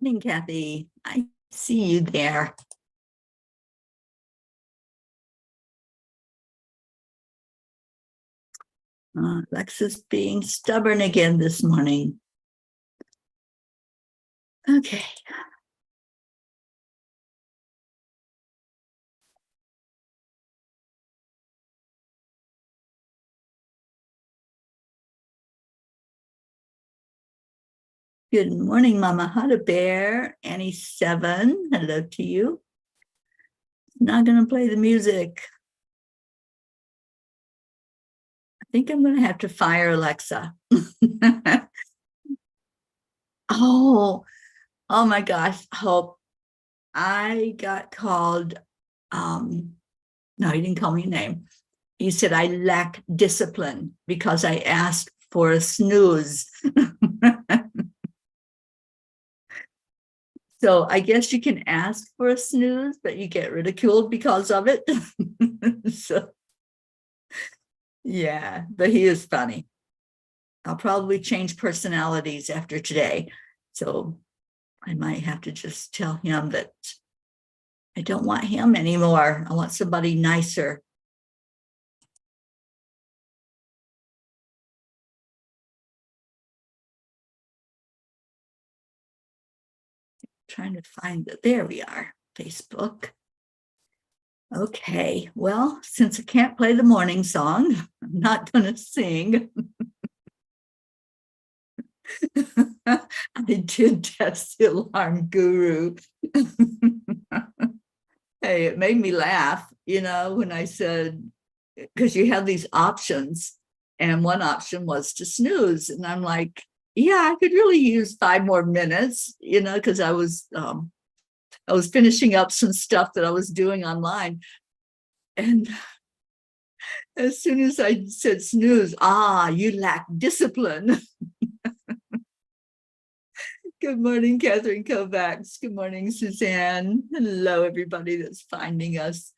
Morning, Kathy. I see you there. Alexa's being stubborn again this morning. Okay. Good morning, Mama Huda Bear. Annie 7, hello to you. Not going to play the music. I think I'm going to have to fire Alexa. Oh my gosh. Hope I got called. No, he didn't call me a name. He said I lack discipline because I asked for a snooze. So I guess you can ask for a snooze, but you get ridiculed because of it. So, yeah, but he is funny. I'll probably change personalities after today. So I might have to just tell him that I don't want him anymore. I want somebody nicer. Trying to find that. There we are. Facebook. Okay, well, since I can't play the morning song, I'm not going to sing. I did test the alarm guru. Hey, it made me laugh, when I said, because you have these options, and one option was to snooze. And I'm like, yeah, I could really use 5 more minutes, because I was finishing up some stuff that I was doing online. And as soon as I said snooze, you lack discipline. Good morning, Catherine Kovacs. Good morning, Suzanne. Hello, everybody that's finding us.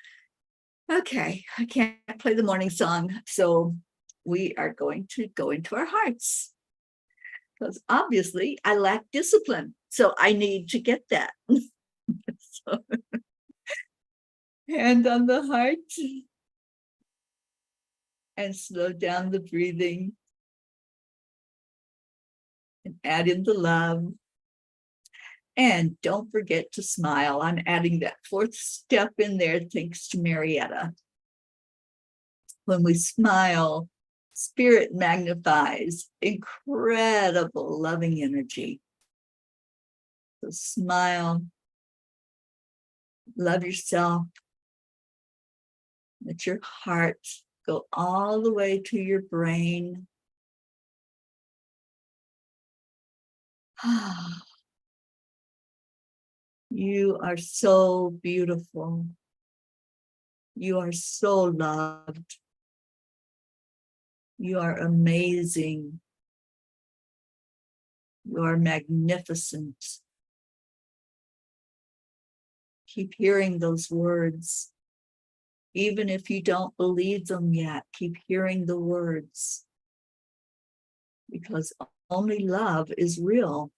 Okay, I can't play the morning song, so we are going to go into our hearts. Because obviously I lack discipline, so I need to get that. So, hand on the heart and slow down the breathing and add in the love. And don't forget to smile. I'm adding that 4th step in there thanks to Marietta. When we smile, spirit magnifies, incredible loving energy. So smile, love yourself, let your heart go all the way to your brain. You are so beautiful. You are so loved. You are amazing. You are magnificent. Keep hearing those words. Even if you don't believe them yet, keep hearing the words. Because only love is real.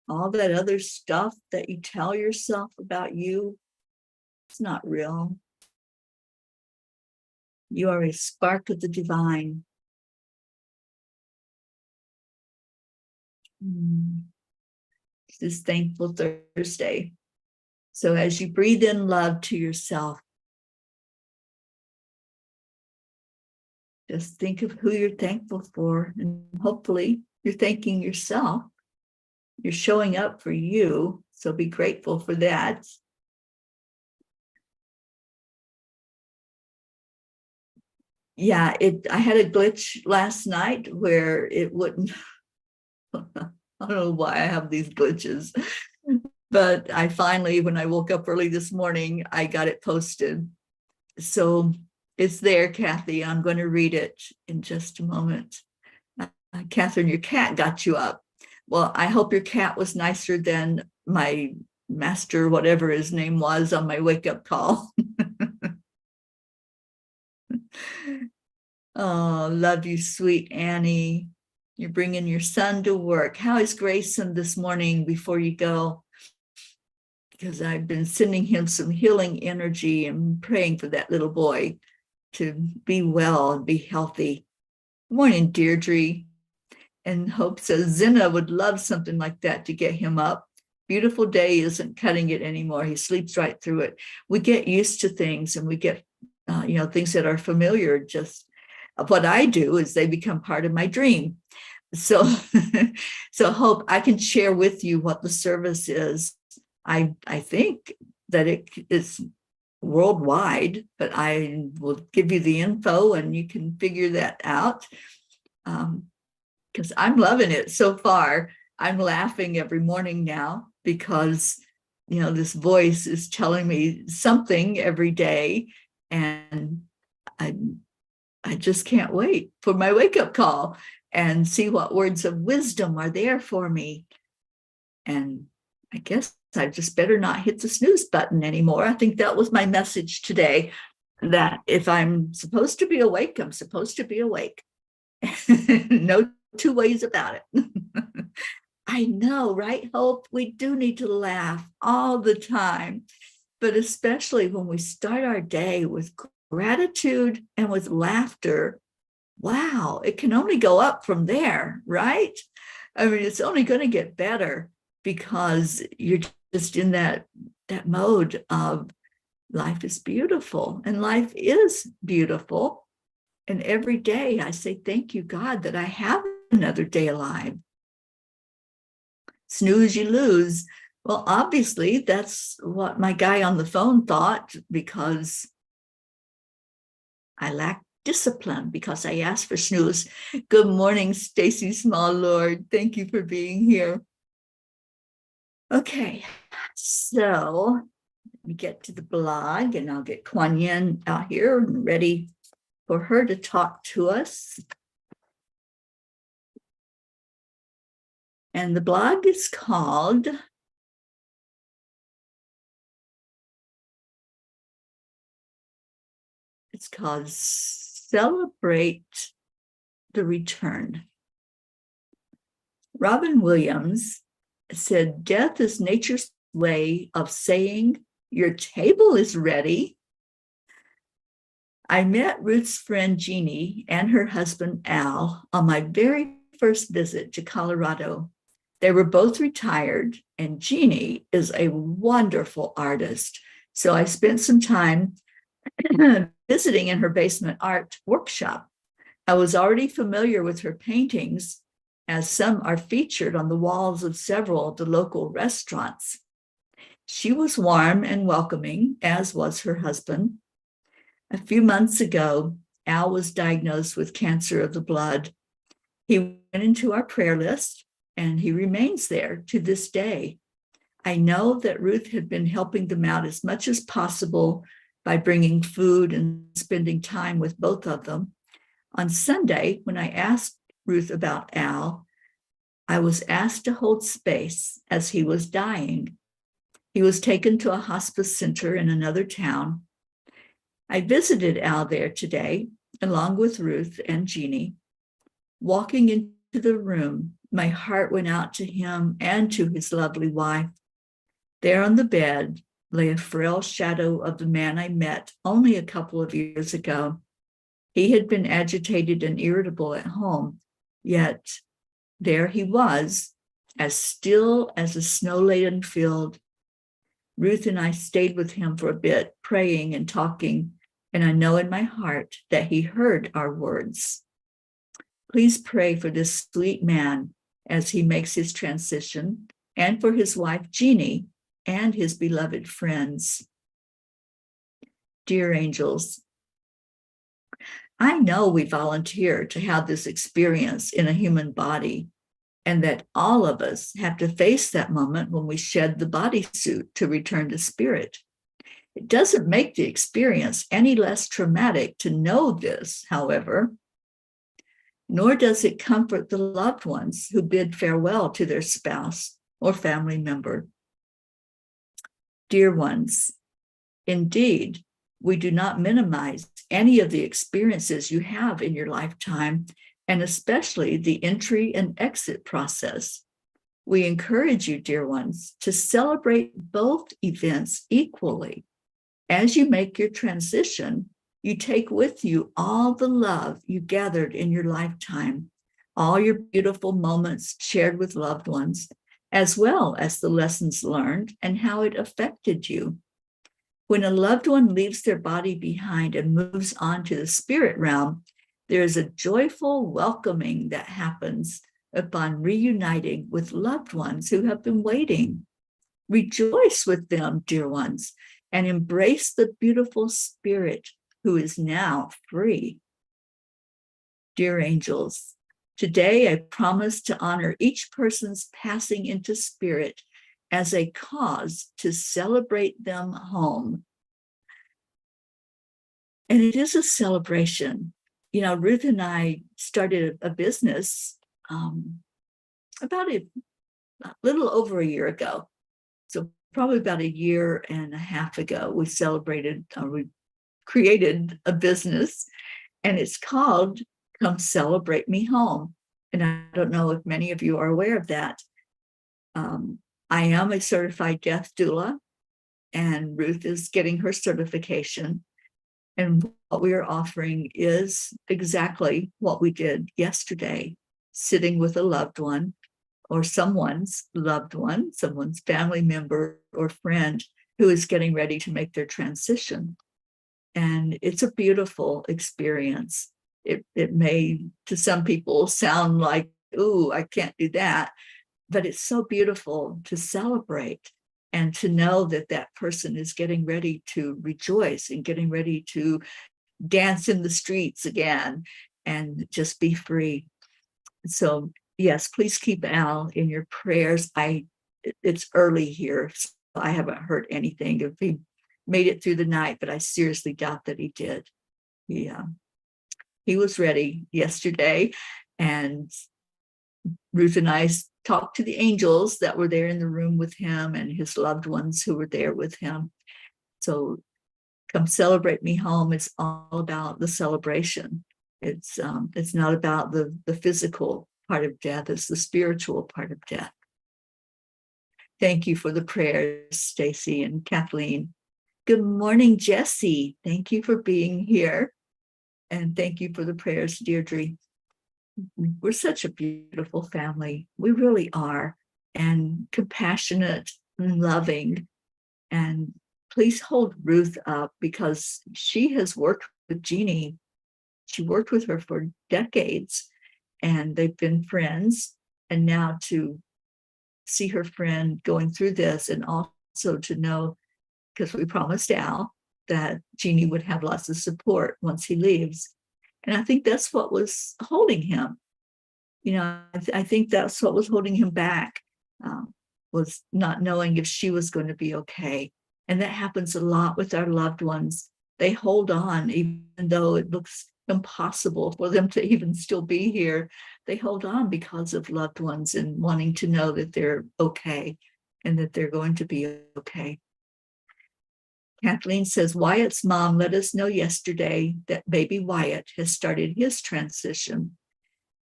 All that other stuff that you tell yourself about you, it's not real. You are a spark of the divine. This is Thankful Thursday. So as you breathe in love to yourself, just think of who you're thankful for, and hopefully you're thanking yourself. You're showing up for you, so be grateful for that. Yeah, I had a glitch last night where it wouldn't. I don't know why I have these glitches, but I finally, when I woke up early this morning, I got it posted. So it's there, Kathy. I'm going to read it in just a moment. Catherine, your cat got you up. Well, I hope your cat was nicer than my master, whatever his name was, on my wake-up call. Oh, love you, sweet Annie. You're bringing your son to work. How is Grayson this morning before you go? Because I've been sending him some healing energy and praying for that little boy to be well and be healthy. Good morning, Deirdre. And Hope says Zena would love something like that to get him up. Beautiful day isn't cutting it anymore. He sleeps right through it. We get used to things, and we get, things that are familiar. Just what I do is they become part of my dream. So, so Hope, I can share with you what the service is. I think that it is worldwide, but I will give you the info and you can figure that out. Because I'm loving it so far. I'm laughing every morning now because, this voice is telling me something every day. And I just can't wait for my wake-up call and see what words of wisdom are there for me. And I guess I just better not hit the snooze button anymore. I think that was my message today, that if I'm supposed to be awake, I'm supposed to be awake. No two ways about it. I know, right, Hope? We do need to laugh all the time, but especially when we start our day with gratitude and with laughter. Wow, it can only go up from there, right? I mean, it's only going to get better because you're just in that mode of life is beautiful, and life is beautiful. And every day I say, thank you, God, that I have another day alive. Snooze, you lose. Well, obviously, that's what my guy on the phone thought, because I lack discipline, because I asked for snooze. Good morning, Stacy Small Lord. Thank you for being here. Okay, so let me get to the blog, and I'll get Kuan Yin out here and ready for her to talk to us. And the blog is called Celebrate the Return. Robin Williams said, death is nature's way of saying your table is ready. I met Ruth's friend Jeannie and her husband Al on my very first visit to Colorado. They were both retired, and Jeannie is a wonderful artist. So I spent some time visiting in her basement art workshop. I was already familiar with her paintings, as some are featured on the walls of several of the local restaurants. She was warm and welcoming, as was her husband. A few months ago, Al was diagnosed with cancer of the blood. He went into our prayer list, and he remains there to this day. I know that Ruth had been helping them out as much as possible by bringing food and spending time with both of them. On Sunday, when I asked Ruth about Al, I was asked to hold space as he was dying. He was taken to a hospice center in another town. I visited Al there today, along with Ruth and Jeannie. Walking into the room, my heart went out to him and to his lovely wife. There on the bed lay a frail shadow of the man I met only a couple of years ago. He had been agitated and irritable at home, yet there he was, as still as a snow-laden field. Ruth and I stayed with him for a bit, praying and talking, and I know in my heart that he heard our words. Please pray for this sweet man as he makes his transition, and for his wife, Jeannie, and his beloved friends. Dear angels, I know we volunteer to have this experience in a human body, and that all of us have to face that moment when we shed the bodysuit to return to spirit. It doesn't make the experience any less traumatic to know this, however, nor does it comfort the loved ones who bid farewell to their spouse or family member. Dear ones, indeed, we do not minimize any of the experiences you have in your lifetime, and especially the entry and exit process. We encourage you, dear ones, to celebrate both events equally. As you make your transition, you take with you all the love you gathered in your lifetime, all your beautiful moments shared with loved ones, as well as the lessons learned and how it affected you. When a loved one leaves their body behind and moves on to the spirit realm, there is a joyful welcoming that happens upon reuniting with loved ones who have been waiting. Rejoice with them, dear ones, and embrace the beautiful spirit who is now free. Dear angels, today I promise to honor each person's passing into spirit as a cause to celebrate them home. And it is a celebration. You know, Ruth and I started a business about a little over a year ago. So probably about a year and a half ago, we created a business, and it's called Come Celebrate Me Home. And I don't know if many of you are aware of that. I am a certified death doula, and Ruth is getting her certification. And what we are offering is exactly what we did yesterday, sitting with a loved one or someone's loved one, someone's family member or friend who is getting ready to make their transition. And it's a beautiful experience. It may, to some people, sound like, ooh, I can't do that. But it's so beautiful to celebrate and to know that that person is getting ready to rejoice and getting ready to dance in the streets again and just be free. So yes, please keep Al in your prayers. It's early here, so I haven't heard anything if he made it through the night, but I seriously doubt that he did. He was ready yesterday, and Ruth and I talked to the angels that were there in the room with him and his loved ones who were there with him. So Come Celebrate Me Home. It's all about the celebration. It's not about the physical part of death. It's the spiritual part of death. Thank you for the prayers, Stacy and Kathleen. Good morning, Jessie. Thank you for being here. And thank you for the prayers, Deirdre. We're such a beautiful family. We really are. And compassionate and loving. And please hold Ruth up, because she has worked with Jeannie. She worked with her for decades, and they've been friends. And now to see her friend going through this, and also to know, because we promised Al that Jeannie would have lots of support once he leaves. And I think that's what was holding him. You know, I think that's what was holding him back, was not knowing if she was going to be okay. And that happens a lot with our loved ones. They hold on, even though it looks impossible for them to even still be here. They hold on because of loved ones and wanting to know that they're okay and that they're going to be okay. Kathleen says, Wyatt's mom let us know yesterday that baby Wyatt has started his transition.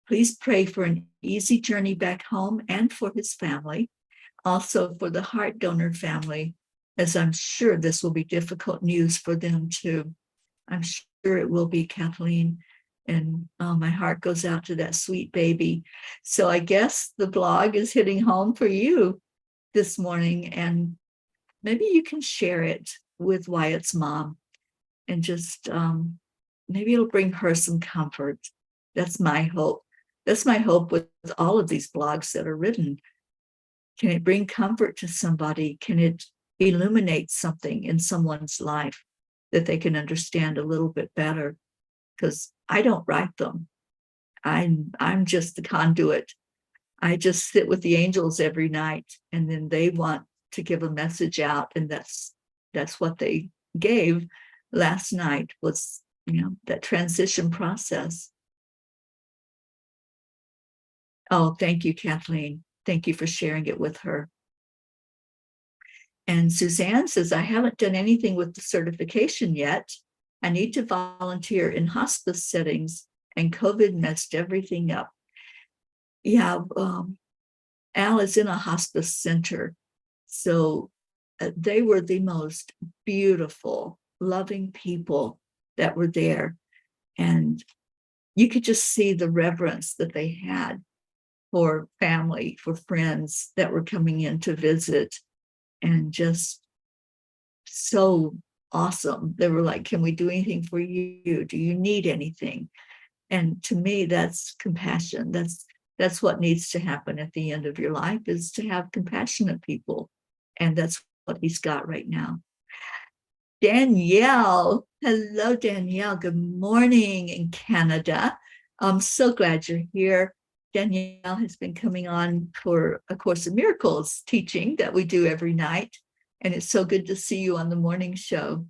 Please pray for an easy journey back home and for his family. Also for the heart donor family, as I'm sure this will be difficult news for them too. I'm sure it will be, Kathleen. And my heart goes out to that sweet baby. So I guess the blog is hitting home for you this morning, and maybe you can share it with Wyatt's mom, and just maybe it'll bring her some comfort. That's my hope. That's my hope with all of these blogs that are written. Can it bring comfort to somebody? Can it illuminate something in someone's life that they can understand a little bit better? Because I don't write them. I'm just the conduit. I just sit with the angels every night, and then they want to give a message out, and that's what they gave last night, was, you know, that transition process. Oh, thank you, Kathleen. Thank you for sharing it with her. And Suzanne says, I haven't done anything with the certification yet. I need to volunteer in hospice settings and COVID messed everything up. Yeah, Al is in a hospice center. So they were the most beautiful, loving people that were there. And you could just see the reverence that they had for family, for friends that were coming in to visit, and just so awesome. They were like, can we do anything for you? Do you need anything? And to me, that's compassion. That's what needs to happen at the end of your life, is to have compassionate people. And that's what he's got right now. Danielle. Hello, Danielle. Good morning in Canada. I'm so glad you're here. Danielle has been coming on for A Course in Miracles teaching that we do every night. And it's so good to see you on the morning show.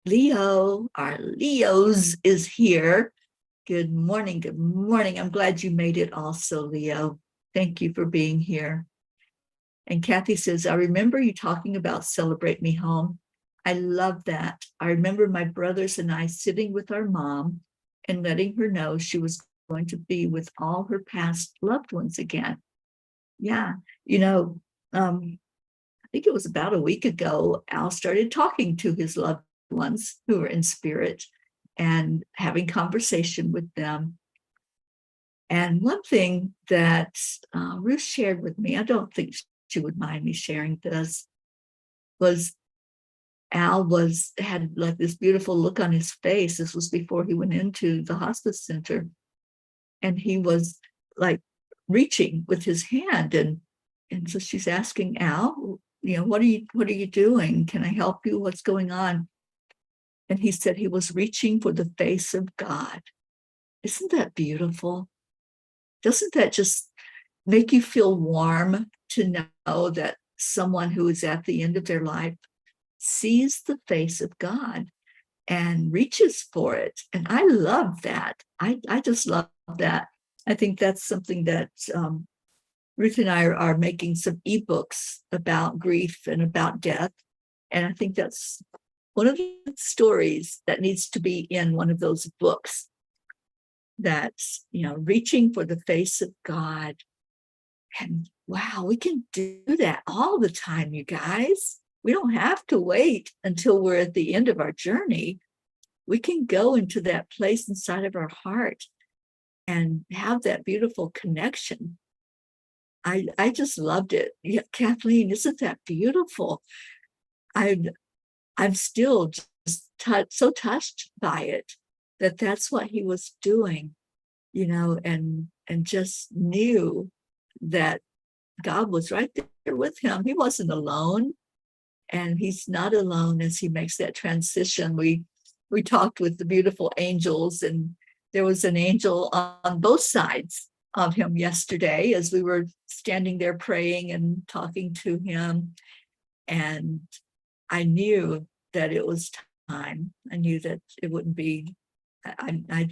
Leo, our Leos is here. Good morning. Good morning. I'm glad you made it also, Leo. Thank you for being here. And Kathy says, I remember you talking about Celebrate Me Home. I love that. I remember my brothers and I sitting with our mom and letting her know she was going to be with all her past loved ones again. Yeah. I think it was about a week ago, Al started talking to his loved ones who were in spirit and having conversation with them. And one thing that Ruth shared with me, I don't think she would mind me sharing this, was Al had like this beautiful look on his face. This was before he went into the hospice center. And he was like reaching with his hand. And so she's asking Al, what are you doing? Can I help you? What's going on? And he said he was reaching for the face of God. Isn't that beautiful? Doesn't that just make you feel warm to know that someone who is at the end of their life sees the face of God and reaches for it? And I love that. I just love that. I think that's something that Ruth and I are making some ebooks about grief and about death. And I think that's one of the stories that needs to be in one of those books. That's, reaching for the face of God. And wow, we can do that all the time, you guys. We don't have to wait until we're at the end of our journey. We can go into that place inside of our heart and have that beautiful connection. I just loved it. Yeah, Kathleen, isn't that beautiful? I'm still just so touched by it, that's what he was doing, and just knew that God was right there with him. He wasn't alone, and he's not alone as he makes that transition. We talked with the beautiful angels, and there was an angel on both sides of him yesterday as we were standing there praying and talking to him. And I knew that it was time. I knew that it wouldn't be, I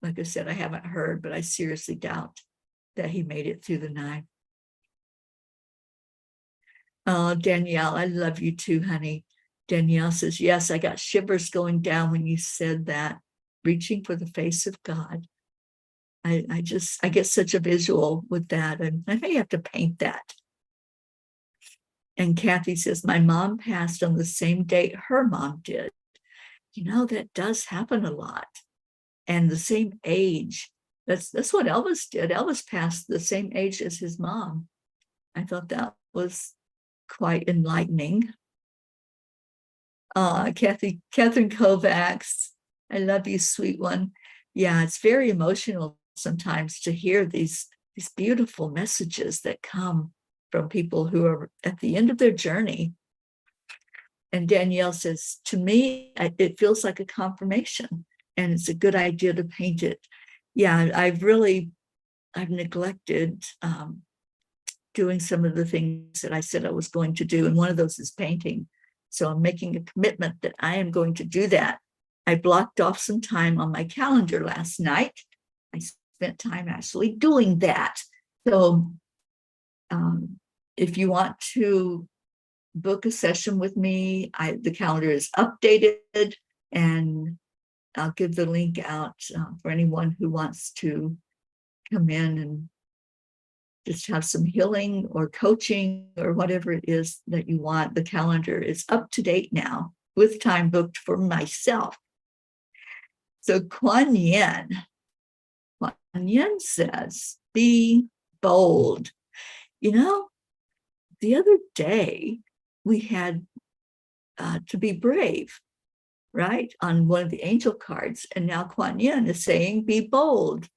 like I said, I haven't heard, but I seriously doubt that he made it through the night. Oh, Danielle, I love you too, honey. Danielle says, yes, I got shivers going down when you said that, reaching for the face of God. I get such a visual with that, and I may have to paint that. And Kathy says, my mom passed on the same date her mom did. That does happen a lot. And the same age. That's what Elvis did. Elvis passed the same age as his mom. I thought that was quite enlightening. Catherine Kovacs, I love you, sweet one. Yeah, it's very emotional sometimes to hear these beautiful messages that come from people who are at the end of their journey. And Danielle says, to me, it feels like a confirmation, and it's a good idea to paint it. Yeah, I've neglected doing some of the things that I said I was going to do, and one of those is painting. So I'm making a commitment that I am going to do that. I blocked off some time on my calendar last night. I spent time actually doing that. So if you want to book a session with me, the calendar is updated, and I'll give the link out for anyone who wants to come in and just have some healing or coaching or whatever it is that you want. The calendar is up to date now with time booked for myself. So Kuan Yin says, be bold. You know, the other day we had to be brave, right? On one of the angel cards. And now Kuan Yin is saying, be bold.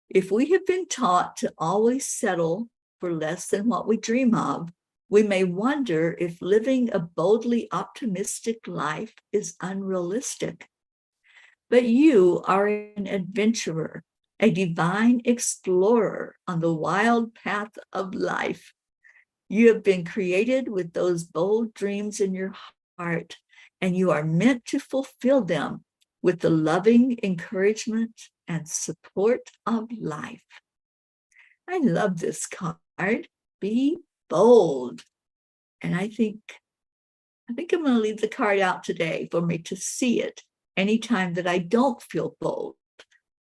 If we have been taught to always settle for less than what we dream of, we may wonder if living a boldly optimistic life is unrealistic. But you are an adventurer, a divine explorer on the wild path of life. You have been created with those bold dreams in your heart, and you are meant to fulfill them with the loving encouragement and support of life. I love this card. Be bold. And I think I'm going to leave the card out today for me to see it anytime that I don't feel bold,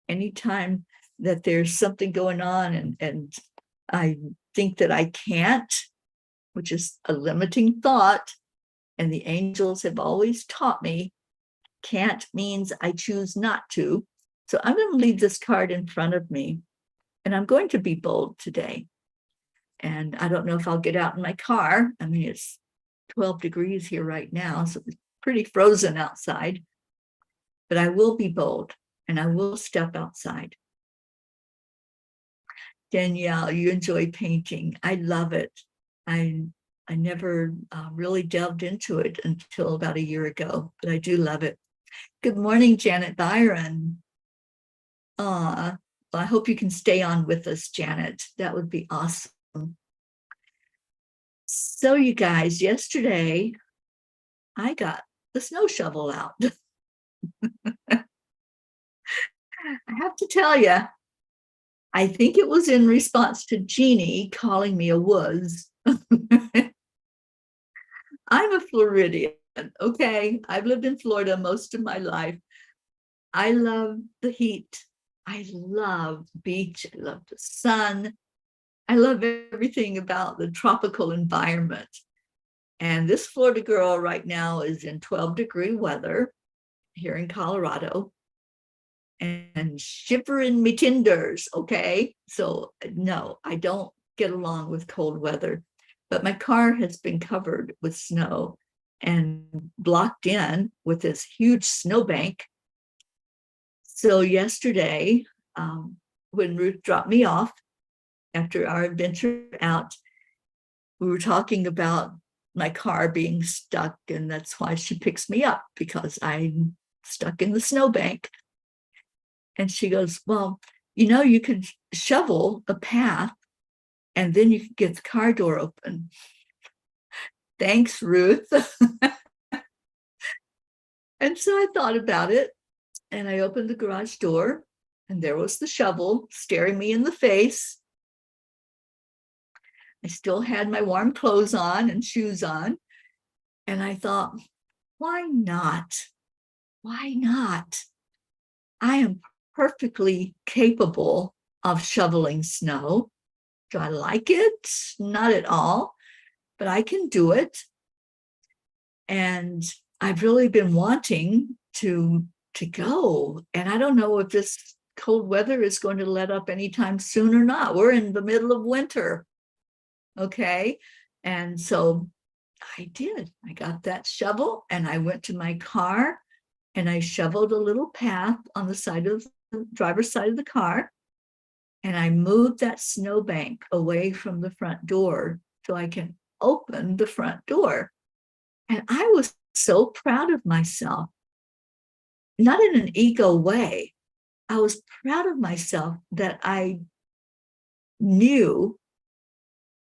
anytime that there's something going on and I think that I can't, which is a limiting thought. And the angels have always taught me, can't means I choose not to. So I'm going to leave this card in front of me, and I'm going to be bold today. And I don't know if I'll get out in my car. I mean, it's 12 degrees here right now, so it's pretty frozen outside. But I will be bold, and I will step outside. Danielle, you enjoy painting. I love it. I never really delved into it until about a year ago, but I do love it. Good morning, Janet Byron. Well, I hope you can stay on with us, Janet. That would be awesome. So you guys, yesterday, I got the snow shovel out. I have to tell you, I think it was in response to Jeannie calling me a wuss. I'm a Floridian, okay? I've lived in Florida most of my life. I love the heat. I love the beach. I love the sun. I love everything about the tropical environment. And this Florida girl right now is in 12-degree weather here in Colorado and shivering me tinders, okay? So no, I don't get along with cold weather, but my car has been covered with snow and blocked in with this huge snowbank. So yesterday, when Ruth dropped me off after our adventure out, we were talking about my car being stuck, and that's why she picks me up, because I'm stuck in the snowbank. And she goes, well, you know, you could shovel a path and then you could get the car door open. Thanks, Ruth. And so I thought about it, and I opened the garage door, and there was the shovel staring me in the face. I still had my warm clothes on and shoes on. And I thought, why not? Why not? I am perfectly capable of shoveling snow. Do I like it? Not at all, but I can do it. And I've really been wanting to go. And I don't know if this cold weather is going to let up anytime soon or not. We're in the middle of winter. Okay. And so I did. I got that shovel and I went to my car and I shoveled a little path on the side of the driver's side of the car. And I moved that snowbank away from the front door so I can open the front door. And I was so proud of myself, not in an ego way. I was proud of myself that I knew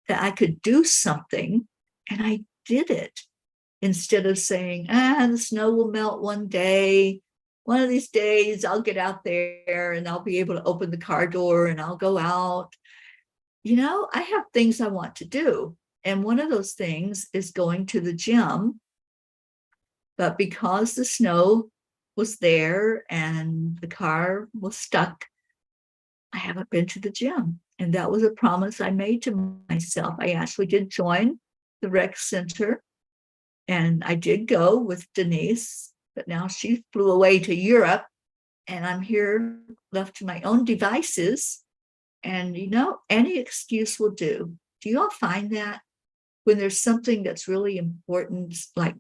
that I could do something, and I did it, instead of saying, the snow will melt one day. One of these days I'll get out there and I'll be able to open the car door and I'll go out. You know, I have things I want to do. And one of those things is going to the gym But because the snow was there and the car was stuck, I haven't been to the gym. And that was a promise I made to myself. I actually did join the rec center, and I did go with Denise, but now she flew away to Europe, and I'm here left to my own devices. And, any excuse will do. Do you all find that when there's something that's really important, like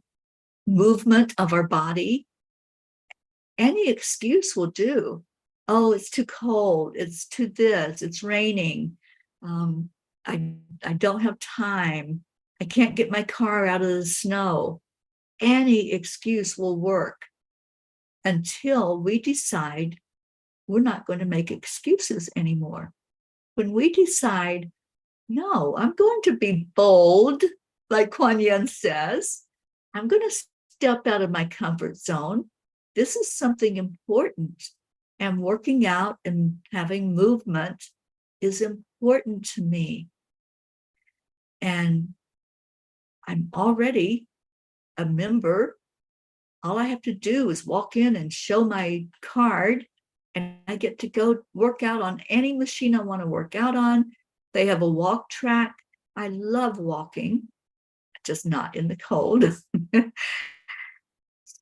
movement of our body, any excuse will do? Oh, it's too cold. It's too this. It's raining. Um, I don't have time. I can't get my car out of the snow. Any excuse will work until we decide we're not going to make excuses anymore. When we decide, no, I'm going to be bold, like Kuan Yin says, I'm going to step out of my comfort zone. This is something important. And working out and having movement is important to me. And I'm already a member. All I have to do is walk in and show my card, and I get to go work out on any machine I want to work out on. They have a walk track. I love walking, just not in the cold.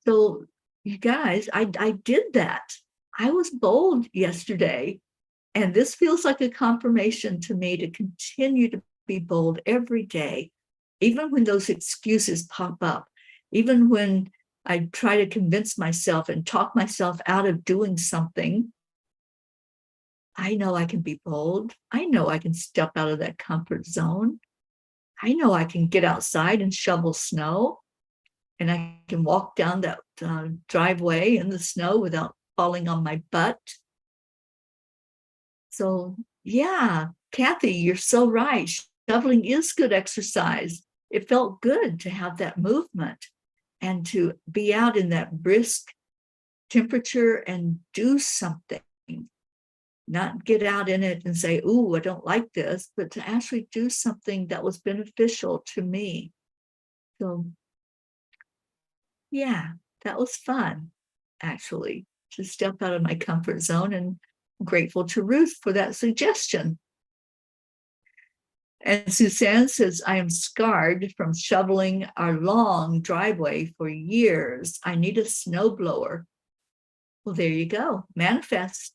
So, you guys, I did that. I was bold yesterday, and this feels like a confirmation to me to continue to be bold every day, even when those excuses pop up, even when I try to convince myself and talk myself out of doing something. I know I can be bold. I know I can step out of that comfort zone. I know I can get outside and shovel snow, and I can walk down that driveway in the snow without falling on my butt. So, yeah, Kathy, you're so right. Shoveling is good exercise. It felt good to have that movement and to be out in that brisk temperature and do something. Not get out in it and say, ooh, I don't like this, but to actually do something that was beneficial to me. So, yeah, that was fun, actually, to step out of my comfort zone, and I'm grateful to Ruth for that suggestion. And Suzanne says, I am scarred from shoveling our long driveway for years. I need a snowblower. Well, there you go. Manifest.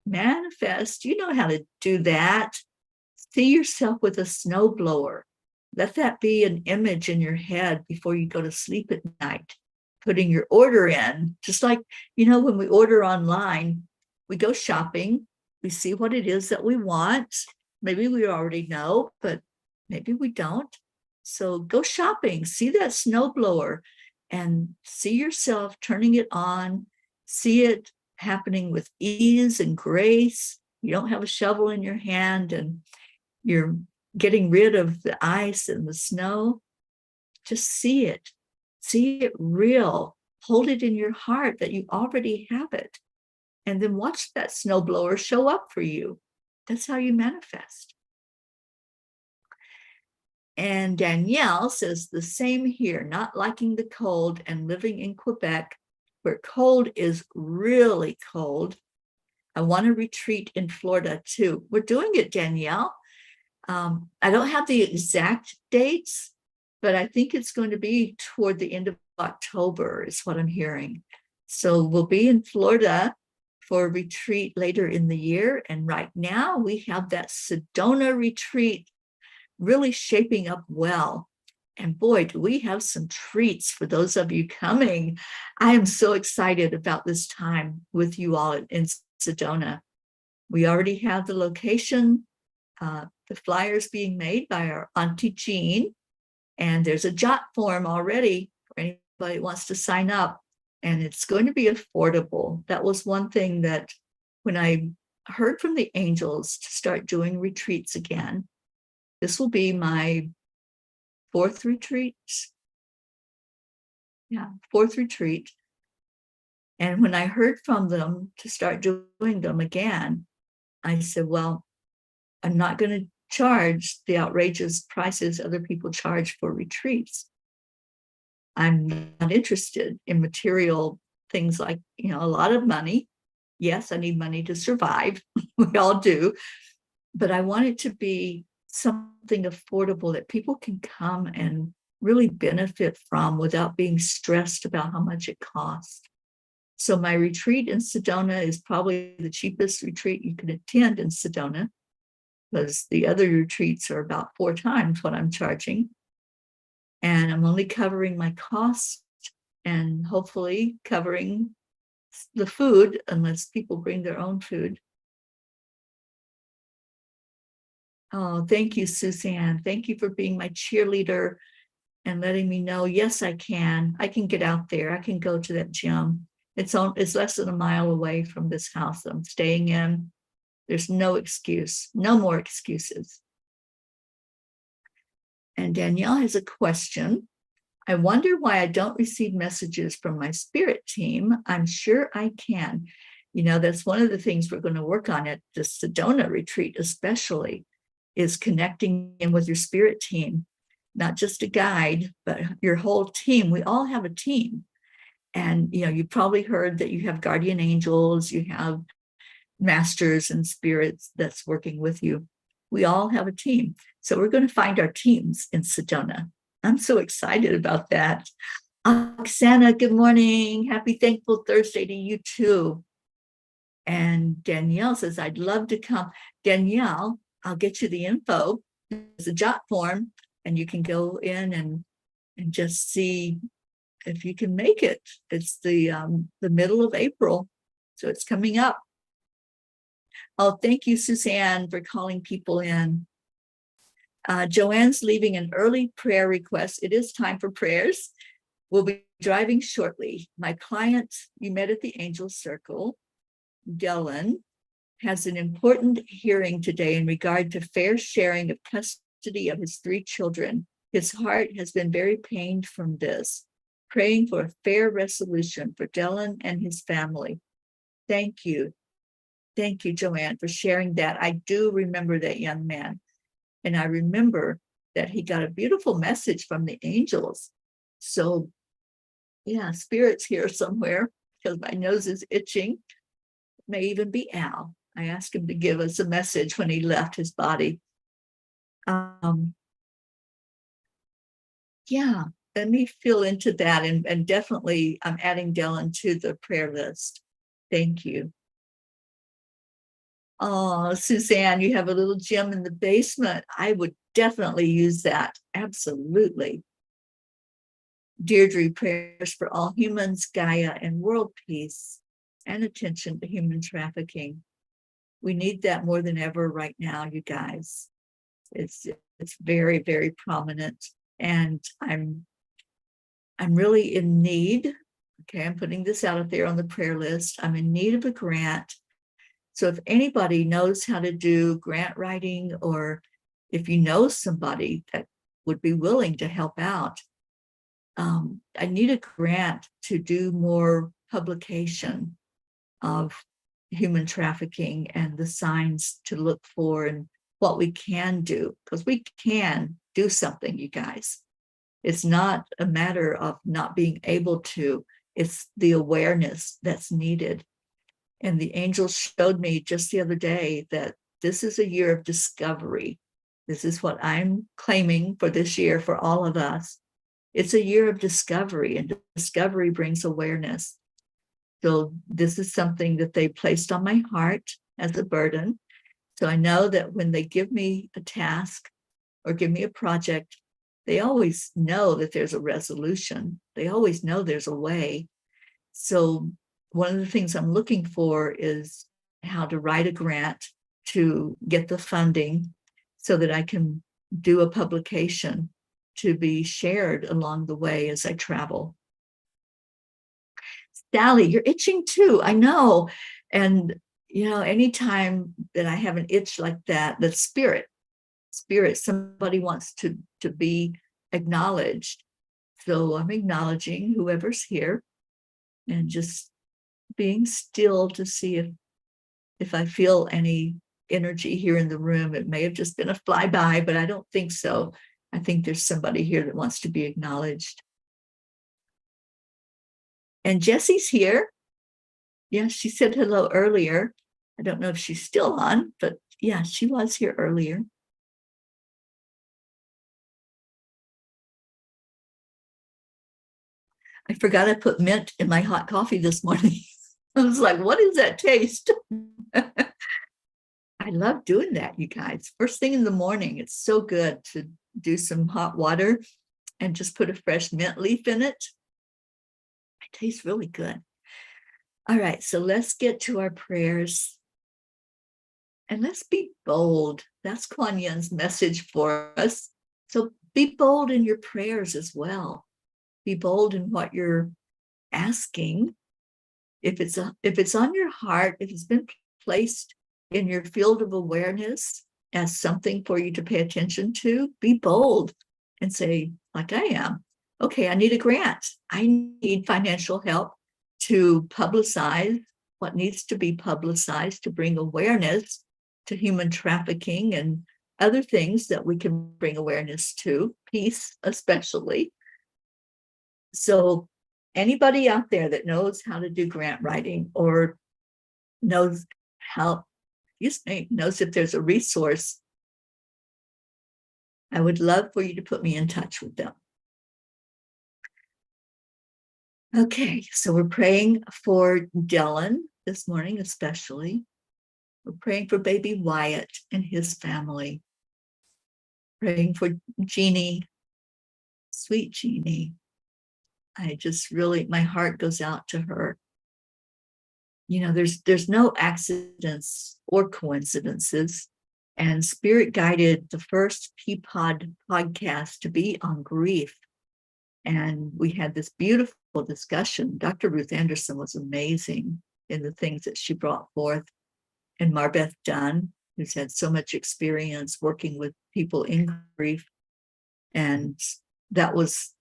You know how to do that. See yourself with a snowblower. Let that be an image in your head before you go to sleep at night. Putting your order in, just like, when we order online, we go shopping, we see what it is that we want. Maybe we already know, but maybe we don't. So go shopping, see that snowblower, and see yourself turning it on, see it happening with ease and grace. You don't have a shovel in your hand and you're getting rid of the ice and the snow. Just see it real. Hold it in your heart that you already have it. And then watch that snowblower show up for you. That's how you manifest. And Danielle says the same here, not liking the cold and living in Quebec, where cold is really cold. I want to retreat in Florida too. We're doing it, Danielle. I don't have the exact dates, but I think it's going to be toward the end of October is what I'm hearing. So we'll be in Florida for a retreat later in the year. And right now we have that Sedona retreat really shaping up well. And boy, do we have some treats for those of you coming. I am so excited about this time with you all in Sedona. We already have the location, the flyers being made by our Auntie Jean, and there's a jot form already for anybody who wants to sign up, and it's going to be affordable. That was one thing that when I heard from the angels to start doing retreats again, this will be my fourth retreat. Yeah, fourth retreat. And when I heard from them to start doing them again, I said, well, I'm not going to charge the outrageous prices other people charge for retreats. I'm not interested in material things like, a lot of money. Yes, I need money to survive. We all do. But I want it to be something affordable that people can come and really benefit from without being stressed about how much it costs. So my retreat in Sedona is probably the cheapest retreat you can attend in Sedona, because the other retreats are about 4 times what I'm charging. And I'm only covering my costs and hopefully covering the food, unless people bring their own food. Oh, thank you, Suzanne. Thank you for being my cheerleader and letting me know, yes, I can. I can get out there. I can go to that gym. It's less than a mile away from this house that I'm staying in. There's no excuse, no more excuses. And Danielle has a question. I wonder why I don't receive messages from my spirit team. I'm sure I can. That's one of the things we're going to work on at the Sedona retreat, especially, is connecting in with your spirit team, not just a guide, but your whole team. We all have a team. And, you probably heard that you have guardian angels, you have masters and spirits that's working with you. We all have a team. So we're going to find our teams in Sedona. I'm so excited about that. Oksana, good morning. Happy Thankful Thursday to you too. And Danielle says, I'd love to come. Danielle, I'll get you the info. There's a jot form, and you can go in and just see if you can make it. It's the middle of April, so it's coming up. Oh, thank you, Suzanne, for calling people in. Joanne's leaving an early prayer request. It is time for prayers. We'll be driving shortly. My client you met at the Angel Circle, Dylan, has an important hearing today in regard to fair sharing of custody of his 3 children. His heart has been very pained from this. Praying for a fair resolution for Dylan and his family. Thank you. Thank you, Joanne, for sharing that. I do remember that young man. And I remember that he got a beautiful message from the angels. So, yeah, spirit's here somewhere, because my nose is itching. It may even be Al. I asked him to give us a message when he left his body. Yeah, let me feel into that. And definitely, I'm adding Dylan to the prayer list. Thank you. Oh, Suzanne, you have a little gym in the basement. I would definitely use that. Absolutely. Deirdre, prayers for all humans, Gaia, and world peace, and attention to human trafficking. We need that more than ever right now, you guys. It's very, very prominent. And I'm really in need. Okay, I'm putting this out there on the prayer list. I'm in need of a grant. So if anybody knows how to do grant writing, or if you know somebody that would be willing to help out, I need a grant to do more publication of human trafficking and the signs to look for and what we can do, because we can do something, you guys. It's not a matter of not being able to, it's the awareness that's needed. And the angels showed me just the other day that this is a year of discovery. This is what I'm claiming for this year for all of us. It's a year of discovery, and discovery brings awareness. So this is something that they placed on my heart as a burden. So I know that when they give me a task or give me a project, they always know that there's a resolution. They always know there's a way. So one of the things I'm looking for is how to write a grant to get the funding so that I can do a publication to be shared along the way as I travel. Sally, you're itching too. I know. And, anytime that I have an itch like that, the spirit, somebody wants to be acknowledged. So I'm acknowledging whoever's here and just being still to see if I feel any energy here in the room. It may have just been a flyby, but I don't think so. I think there's somebody here that wants to be acknowledged. And Jessie's here. Yeah, she said hello earlier. I don't know if she's still on, but yeah, she was here earlier. I forgot I put mint in my hot coffee this morning. I was like, what is that taste? I love doing that, you guys. First thing in the morning, it's so good to do some hot water and just put a fresh mint leaf in it. It tastes really good. All right, so let's get to our prayers. And let's be bold. That's Kuan Yin's message for us. So be bold in your prayers as well. Be bold in what you're asking. If it's on your heart, if it's been placed in your field of awareness as something for you to pay attention to, be bold and say, like I am, okay, I need a grant. I need financial help to publicize what needs to be publicized to bring awareness to human trafficking and other things that we can bring awareness to, peace especially. So anybody out there that knows how to do grant writing or knows how, knows if there's a resource, I would love for you to put me in touch with them. Okay, so we're praying for Dylan this morning, especially. We're praying for baby Wyatt and his family. Praying for Jeannie, sweet Jeannie. I just really, my heart goes out to her. You know, there's no accidents or coincidences. And Spirit guided the first Peapod podcast to be on grief. And we had this beautiful discussion. Dr. Ruth Anderson was amazing in the things that she brought forth. And Marbeth Dunn, who's had so much experience working with people in grief. And that was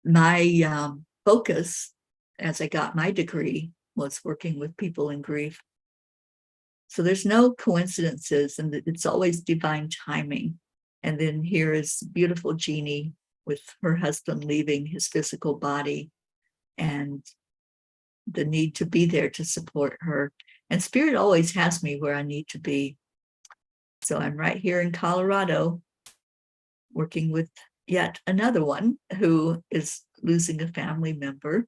my focus as I got my degree, was working with people in grief. So there's no coincidences, and it's always divine timing. And then here is beautiful Jeannie with her husband leaving his physical body and the need to be there to support her. And Spirit always has me where I need to be. So I'm right here in Colorado working with yet another one who is losing a family member.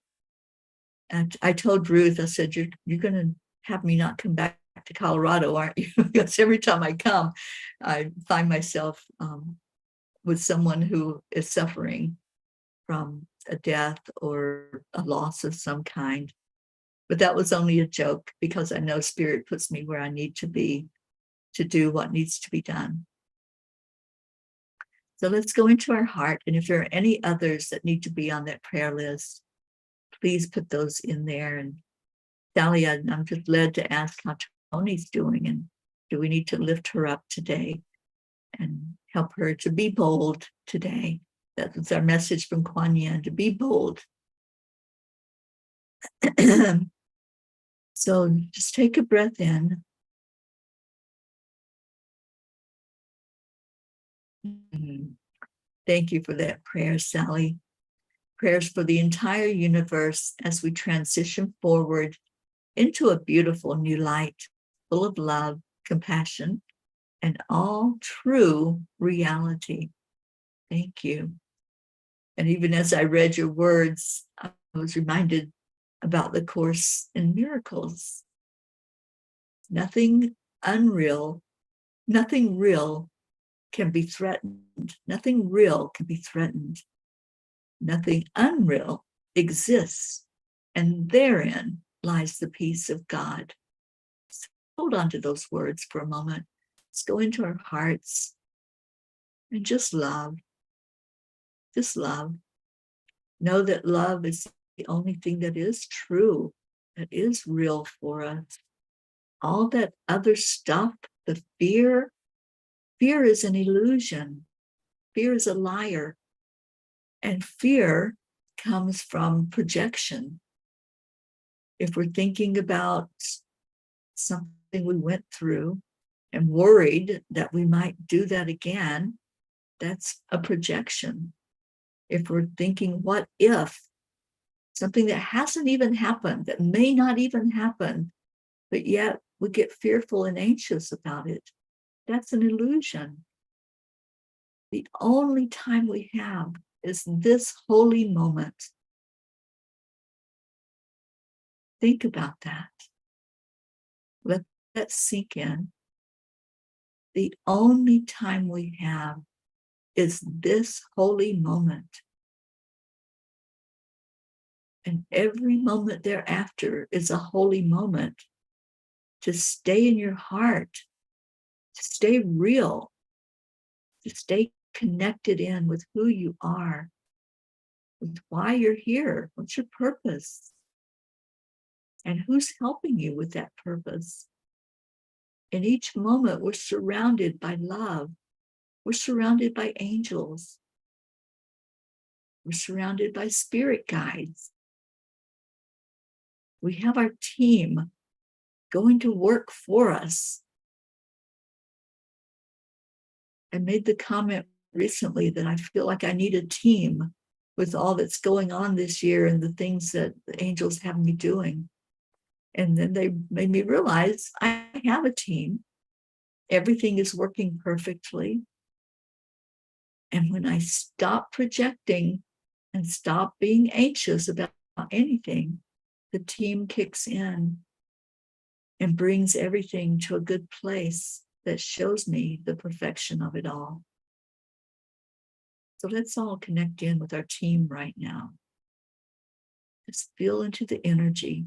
And I told Ruth, I said, you're going to have me not come back to Colorado, aren't you? Because every time I come, I find myself with someone who is suffering from a death or a loss of some kind. But that was only a joke, because I know Spirit puts me where I need to be to do what needs to be done. So let's go into our heart. And if there are any others that need to be on that prayer list, please put those in there. And Sally, I'm just led to ask how Tony's doing, and do we need to lift her up today and help her to be bold today? That was our message from Kuan Yin, to be bold. So just take a breath in. Thank you for that prayer, Sally. Prayers for the entire universe as we transition forward into a beautiful new light, full of love, compassion, and all true reality. Thank you. And even as I read your words, I was reminded about the Course in Miracles. Nothing unreal, nothing real can be threatened. Nothing real can be threatened. Nothing unreal exists, and therein lies the peace of God. So hold on to those words for a moment. Let's go into our hearts and just love. Just love. Know that love is the only thing that is true, that is real for us. All that other stuff, the fear is an illusion. Fear is a liar. And fear comes from projection. If we're thinking about something we went through and worried that we might do that again, that's a projection. If we're thinking, what if something that hasn't even happened, that may not even happen, but yet we get fearful and anxious about it. That's an illusion. The only time we have is this holy moment. Think about that. Let that sink in. The only time we have is this holy moment. And every moment thereafter is a holy moment to stay in your heart, to stay real, to stay connected in with who you are, with why you're here, what's your purpose, and who's helping you with that purpose. In each moment, we're surrounded by love. We're surrounded by angels. We're surrounded by spirit guides. We have our team going to work for us. I made the comment recently that I feel like I need a team with all that's going on this year and the things that the angels have me doing. And then they made me realize I have a team. Everything is working perfectly. And when I stop projecting and stop being anxious about anything, the team kicks in and brings everything to a good place that shows me the perfection of it all. So let's all connect in with our team right now. Just feel into the energy.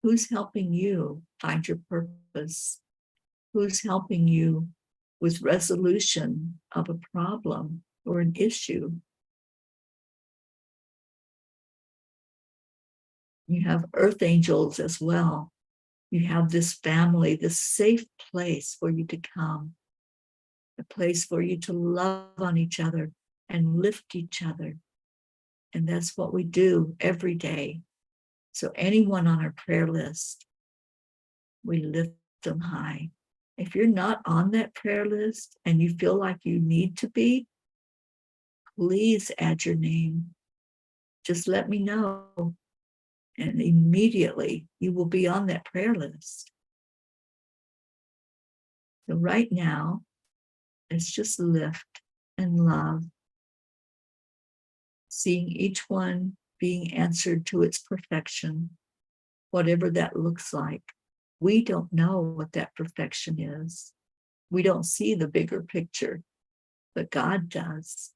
Who's helping you find your purpose? Who's helping you with resolution of a problem or an issue? You have earth angels as well. You have this family, this safe place for you to come, a place for you to love on each other and lift each other. And that's what we do every day. So anyone on our prayer list, we lift them high. If you're not on that prayer list and you feel like you need to be, please add your name. Just let me know. And immediately you will be on that prayer list. So right now, let's just lift and love, seeing each one being answered to its perfection, whatever that looks like. We don't know what that perfection is. We don't see the bigger picture, but God does.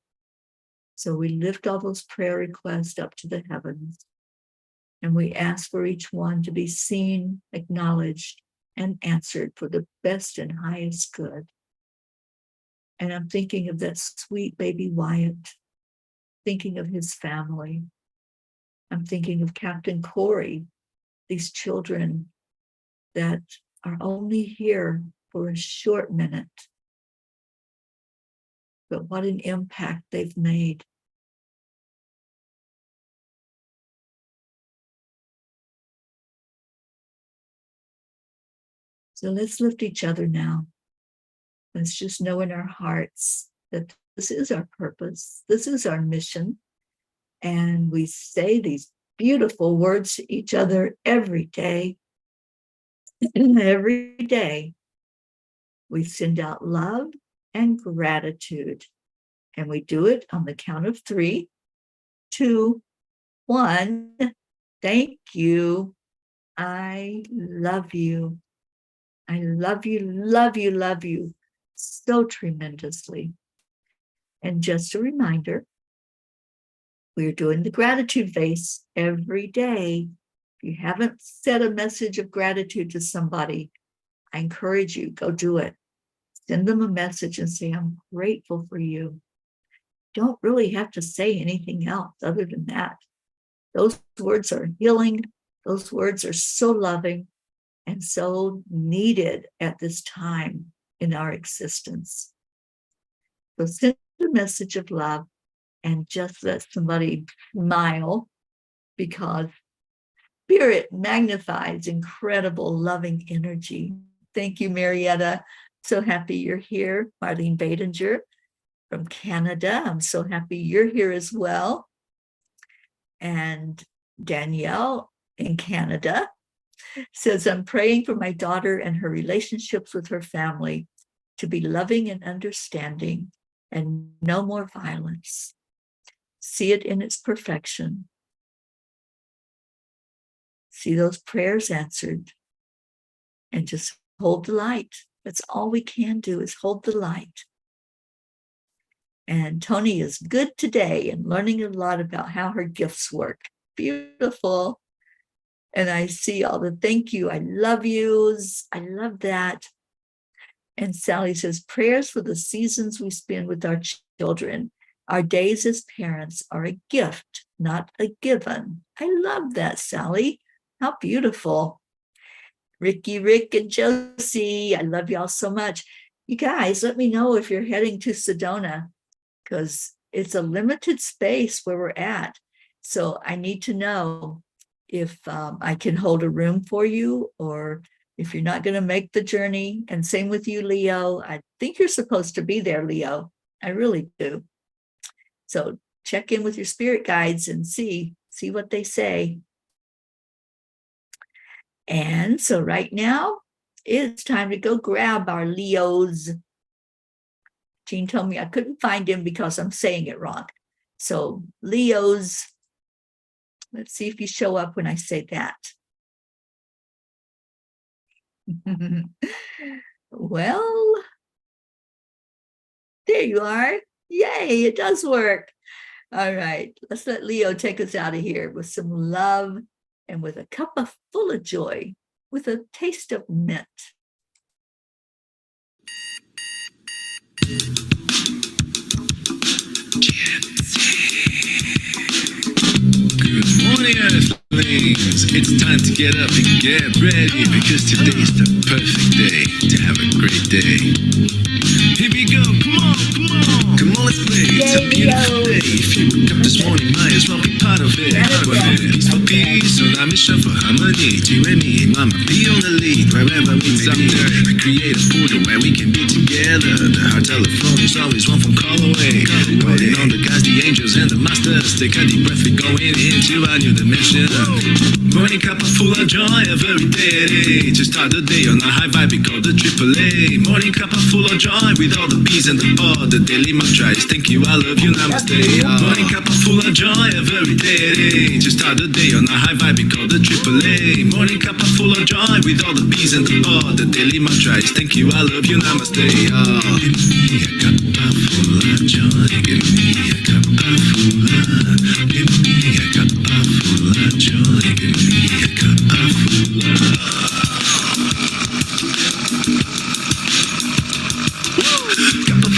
So we lift all those prayer requests up to the heavens, and we ask for each one to be seen, acknowledged, and answered for the best and highest good. And I'm thinking of that sweet baby Wyatt, thinking of his family. I'm thinking of Captain Corey, these children that are only here for a short minute. But what an impact they've made. So let's lift each other now. Let's just know in our hearts that this is our purpose. This is our mission. And we say these beautiful words to each other every day. And every day we send out love and gratitude. And we do it on the count of 3, 2, 1. Thank you. I love you. I love you, love you, love you so tremendously. And just a reminder, we're doing the gratitude face every day. If you haven't said a message of gratitude to somebody, I encourage you, go do it. Send them a message and say, I'm grateful for you. Don't really have to say anything else other than that. Those words are healing. Those words are so loving and so needed at this time in our existence. So send a message of love and just let somebody smile, because spirit magnifies incredible loving energy. Thank you, Marietta. So happy you're here. Marlene Badinger from Canada. I'm so happy you're here as well. And Danielle in Canada says, I'm praying for my daughter and her relationships with her family to be loving and understanding and no more violence. See it in its perfection. See those prayers answered and just hold the light. That's all we can do is hold the light. And Tony is good today and learning a lot about how her gifts work. Beautiful. And I see all the thank you, I love yous. I love that. And Sally says, prayers for the seasons we spend with our children. Our days as parents are a gift, not a given. I love that, Sally. How beautiful. Ricky, Rick, and Josie, I love y'all so much. You guys, let me know if you're heading to Sedona, because it's a limited space where we're at. So I need to know if I can hold a room for you, or if you're not going to make the journey. And same with you, Leo. I think you're supposed to be there, Leo. I really do. So check in with your spirit guides and see what they say. And so right now, it's time to go grab our Leos. Jean told me I couldn't find him because I'm saying it wrong. So Leos, let's see if you show up when I say that. Well, there you are. Yay, it does work. All right, let's let Leo take us out of here with some love and with a cuppa full of joy, with a taste of mint. Good morning, Earthlings. It's time to get up and get ready, because today's the perfect day to have a great day. Here we go, come on, come on. Come on, let's play. It's a beautiful day. If you woke up this morning, might as well be part of it. Peace for peace, on a mission for harmony. You and me, mama, be on the lead. Wherever we someday, we create a portal where we can be together. The heart telephone is always one phone call away. Calling on the guys, the angels and the masters. Take a deep breath, we're going into a new dimension. Morning cup full of joy every day. To start the day on a high vibe, we call the AAA. Morning cup full of joy with all the P's and the pod. The daily mantra is thank you, I love you, namaste. Morning cup full of joy every day. To start the day on a high vibe, we call the AAA. Morning cup full of joy with all the P's and the pod. The daily mantra is thank you, I love you, namaste. Give me a cup full of joy. Give me a cup full of. Give me a cup full of joy. Give me a cup full of.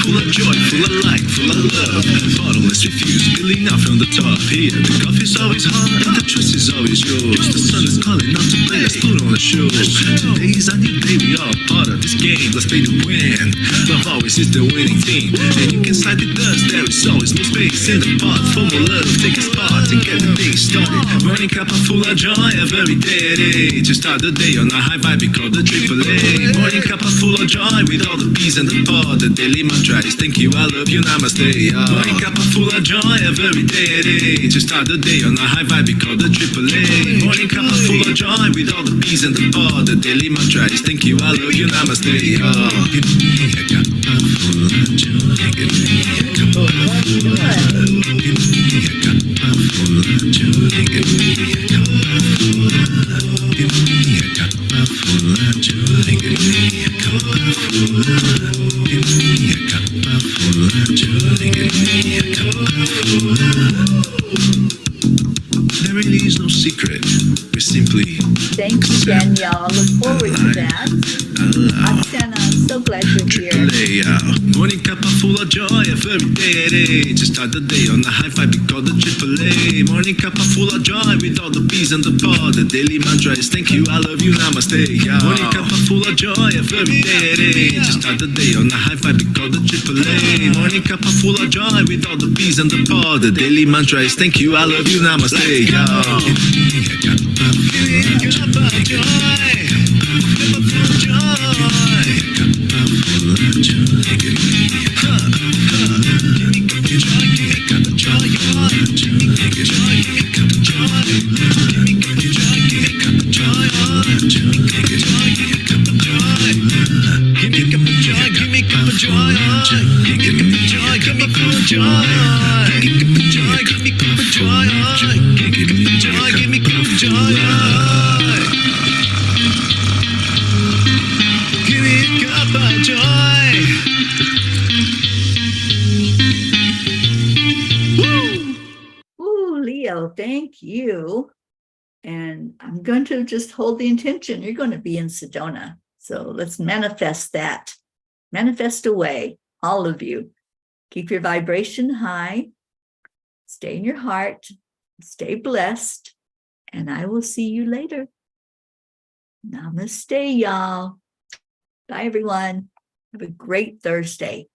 Full of joy, full of light, full of love. Bottomless refuse, spilling out from the top. Here, the coffee's always hot and the choice is always yours. The sun is calling out to play, let's put on a show. Today is a new day, we all part of this game. Let's play to win. Love always is the winning team. And you can side with us, there is always no space in the pot. For more love, take a spot and get the day started. Morning cup full of joy every day. To start the day on a high vibe, we call the AAA. Morning cup full of joy with all the P's and the pod. The daily mantra is thank you, I love you, namaste. Morning cup full of joy every day. To start the day on a high vibe, we call the AAA. Morning cup full of joy with all the P's and the pod. The daily mantra is thank you, I love you, namaste. Give me a cup full of joy. Give me a cup full of. Give me a cup full of joy. Give me a cup full of. Give me a cup full of joy. Give me a cup full of. Give me a cup full of joy. Give me a cup full of. There really is no secret. We're simply. Thank you, Danielle. I look forward to that. Oksana, I'm so glad you're here. Morning cup full of joy every day. To start the day on a high five, we call the AAA. Morning cup full of joy with all the P's and the pod. The daily mantra is thank you, I love you, namaste. Morning cup full of joy every day. To start the day on a high five, we call the AAA. Morning cup full of joy with all the P's and the pod. The daily mantra is thank you, I love you, namaste. Give me a cup full of joy. Joy. JoY. Give me a Cuppa, JoY. Woo! Ooh, Leo, thank you. And I'm going to just hold the intention. You're going to be in Sedona. So let's manifest that. Manifest away, all of you. Keep your vibration high. Stay in your heart. Stay blessed. And I will see you later. Namaste, y'all. Bye, everyone. Have a great Thursday.